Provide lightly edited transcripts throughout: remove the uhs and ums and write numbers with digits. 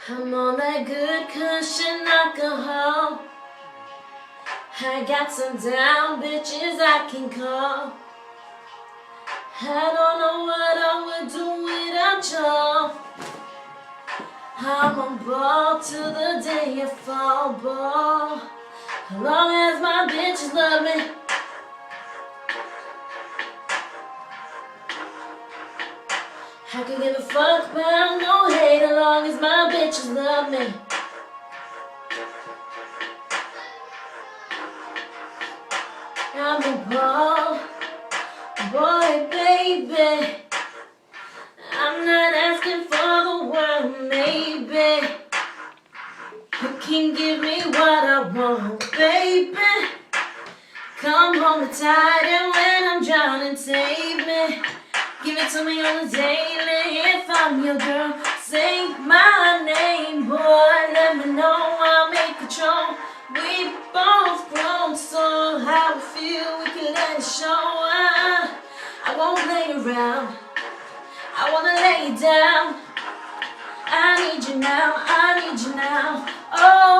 I'm on that good cushion alcohol. I got some down bitches I can call. I don't know what I would do without y'all. I'm on ball till the day I fall, ball. As long as my bitches love me. I can give a fuck about no hate as long as my bitches love me. I'm a ball boy, baby. I'm not asking for the world, maybe. You can give me what I want, baby. Come home tired and when I'm drowning, save me. Give it to me on the daily. If I'm your girl, say my name, boy. Let me know, I'll make control. We both grown, so how we feel, we can let it show. I won't play around, I wanna lay you down. I need you now, I need you now. Oh,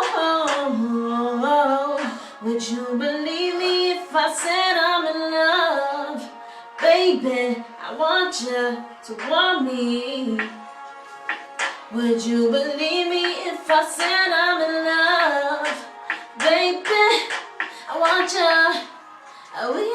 would you believe me if I said I'm in love? Baby, I want you to want me. Would you believe me if I said I'm in love? Baby, I want you.